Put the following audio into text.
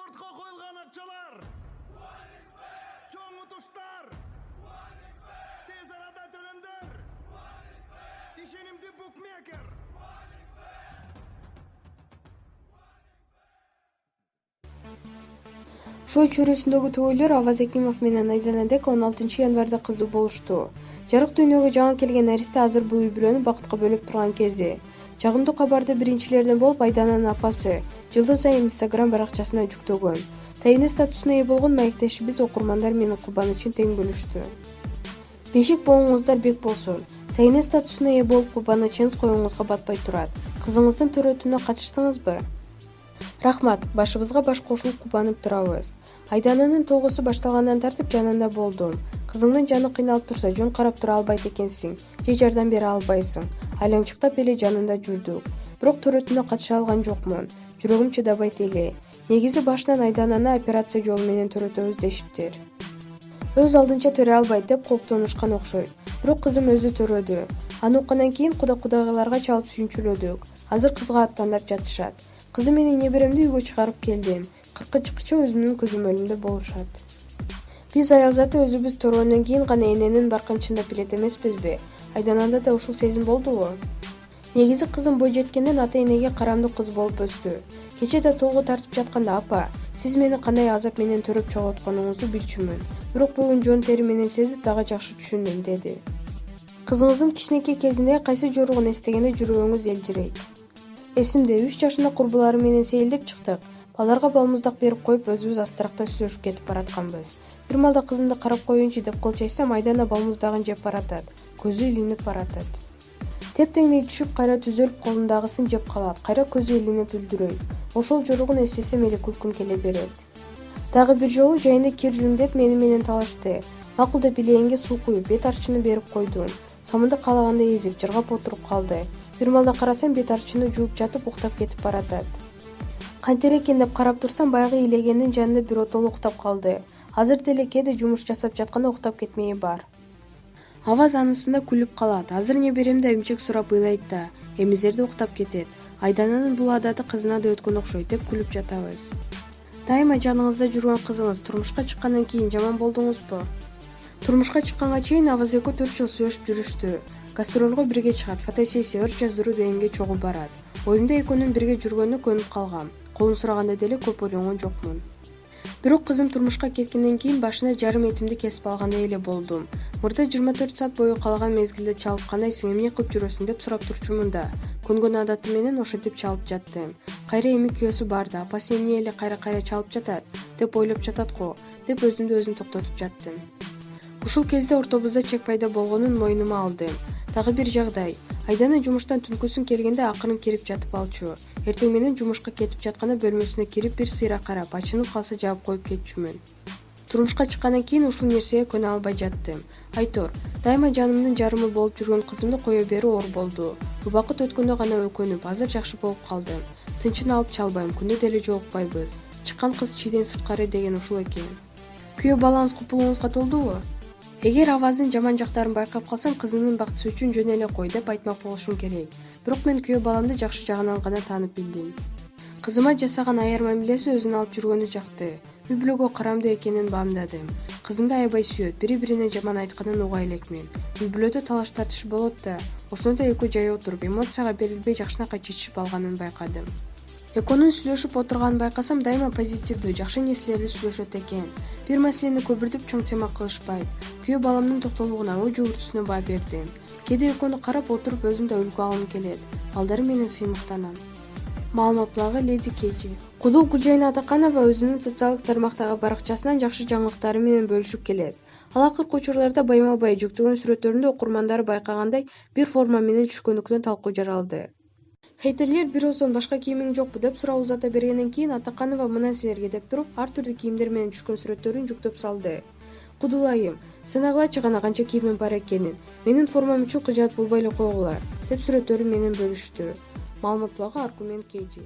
Спортқа қойылған ақшалар, чоң ұтыштар, тез арада төлемдер, ишенимді букмекер. Шой чөрөсүндөгү төбөлөр Аваз Экимов менен Айдана Дека 16 январда кыздуу болушту. Жарык дүйнөгө жаңы келген наристе азыр бул үй-бүлөнү бакытка бөлөп турган кези. Жагымдуу кабарды биринчилерден болуп Айдананын апасы жылдыз айым Instagram баракчасына жүктөгөн. Тайыны статусуна ээ болгон маектешибиз окурмандар менен кубанычын тең бөлүштү. Бешик боңуңуздар бек болсун. Тайыны статусуна ээ болуп кубанычыңыз коюңузга батпай турат. Кызыңыздын төрөтүнө катыштыңызбы? Рахмат, башыбызга баш кошулуп кубанып турабыз. Айдананын тогусу башталгандан тартып жанында болдум. Кызыңдын жаны кыйналып турса жөн карап тура албайт экенсиң, же жардам бере албайсың. Айланчыктап эле жанында жүрдүк. Бирок төрөтүнө катыша алган жокмун. Жүрөгүм чыдабайт эле. Негизи башынан Айдананы операция жолу менен төрөтөбүз дешиптир. Өз алдынча төрө албайт деп кооптонушкан окшойт. Бирок кызым өзү төрөдү. Аны уккандан кийин кудагайларга чалып сүйүнчүлөдүк. Азыр кызга аттандап жатышат. Кызым менен неберемди үйгө чыгарып келдим. 40-чыкчы өзүмдүн көзөмөлүмдө болушат. Биз аял заты өзүбүз төрөгөндөн кийин гана эненин баркынчында билет эмеспизби? Айданада да ушул сезим болдубу? Негизи кызым бой жеткенден ата-энеге карамдуу кыз болуп өстү. Кече да толгу тартып жатканда апа, сиз мени кандай азап менен төрөп чогултконуңузду билчүмүн. Бирок бүгүн жон тери менен сезип дагы жакшы түшүндүм, деди. Кызыңыздын кичинекей кезинде кайсы жоругун эстегенде жүрөгүңүз элжирейт? Эсимде 3 жашында курбуларым менен сейилдеп чыктык. Балдарга балмуздак берип коюп өзүбүз астыракта сүйлөшүп кетип баратканбыз. Бир малда кызымды карап коеюнчу деп кылчайсам, Айдана балмуздагын жеп баратат. Көзү илинип баратат. Тептеңдей түшүп, кайра түзөлүп колундагысын жеп калат. Кайра көзү илинип үлдүрөйт. Ошол жоругун эстесем эле күлкүм келе берет. Дагы бир жолу жайында кир жүрүм деп мени менен талашты. Макул деп билегинге суу куюп, бет арчыны берип койдум. Самынды каалагандай эзип, жыргап отуруп калды. Бир малда карасам, бет арчыны жууп жатып уктап кетип баратат. Кантер экен деп карап турсам, баягы илегендин жанында бир отолу уктап калды. Азыр деле кээде жумуш жасап жатканда уктап кетмеи бар. Аваз анысында күлүп калат. Азыр неберемди эмчек сурап ыйлайт да, эмизерде уктап кетет. Айдананын бул адаты кызына да өткөн окшойт деп күлүп жатабыз. Дайыма жаныңызда жүргөн кызыңыз турмушка чыккандан кийин жаман болдуңузбу? Турмушка чыкканга чейин Аваз экөө 4 жыл сүйлөшүп жүрүштү. Гастролго бирге чыгат, фотосессия, өр жаздыруу дегенге чогуу барат. Оюмда экөөнүн бирге жүргөнүнө көнүп калгам. Колун сураганда деле көп ойлонгон жокмун. Бирок кызым турмушка кеткенден кийин башына жарым этимди кесип алгандай эле болдум. Мурда 24 саат бою каалаган мезгилде чалып, кандайсың, эмне кылып жүрөсүң деп сурап турчумун да. Көнгөн адаты менен ошентип чалып жаттым. Кайра эми күйөөсү барды, апасы эмне эле кайра чалып жатат деп ойлоп жатат го, деп өзүмдү өзүм токтотуп жаттым. Ушул кезде ортобузда чек пайда болгонун мойнума алдым. Дагы бир жагдай. Айдана жумуштан түнкүсүн келгенде акырын кирип жатып алчу. Эртең менен жумушка кетип жатканда бөлмөсүнө кирип бир сыйра карап, ачынып калса жаап коюп кетчүмүн. Турмушка чыккандан кийин ушул нерсеге көнө албай жаттым. Айтор, дайыма жанымдын жарымы болуп жүргөн кызымды кое берүү оор болду. Убакыт өткөндө гана өкөнүп, азыр жакшы болуп калдым. Тынчын алып чалбайм, күндө деле жолукпайбыз. Чыккан кыз чийден сырткары деген ушул экен. Күйөө балаңыз купулуңузга толдубу? Эгер Аваздын жаман жактарын байкап калсам, кызымдын бактысы үчүн жөн эле кой деп айтмак болушум керек. Бирок мен күйөө баламды жакшы жагынан гана таанып билдим. Кызыма жасаган аяр мамилеси өзүн алып жүргөнү жакты. Үй-бүлөгө карамдуу экенин баамдадым. Кызымды аябай сүйөт, бири-бирине жаман айтканын уга элекмин. Үй-бүлөдө талаш тартыш болот да, ошондо экөө жай отуруп, эмоцияга берилбей жакшынакай чечишип алганын байкадым. Экөөнүн сүйлөшүп отурганын байкасам, дайыма позитивдүү, жакшы нерселерди сүйлөшөт экен. Бир маселени көбүртүп чоң тема кылышпайт. Күйөө баламдын токтолугуна, ой жууртусуна баа бердим. Кээде экөөнү карап отуруп өзүм да үлгү алгым келет. Балдарым менен сыймыктанам. Маалымат булагы Леди Кежи. Кудул Гүлжайна Атаканова өзүнүн социалдык тармактагы баракчасынан жакшы жаңылыктары менен бөлүшүп келет. Ал акыркы учурларда байма-бай жүктөгөн сүрөттөрүндө окурмандары байкагандай бир форма менен түшкөндүктөн талкуу жаралды. Хейтерлер бир озон башка кийимиң жокпу деп суроо узата бергенден кийин Атаканова мына силерге деп туруп, ар түрдүү кийимдер менен түшкөн сүрөттөрүн жүктөп салды. Кудулайым, санагылачы гана канча кийимим бар экенин. Менин формам үчүн кыжаат болбой эле койгула, деп сүрөттөрү менен бөлүштү. Маалымат булагы Аргумент Кежи.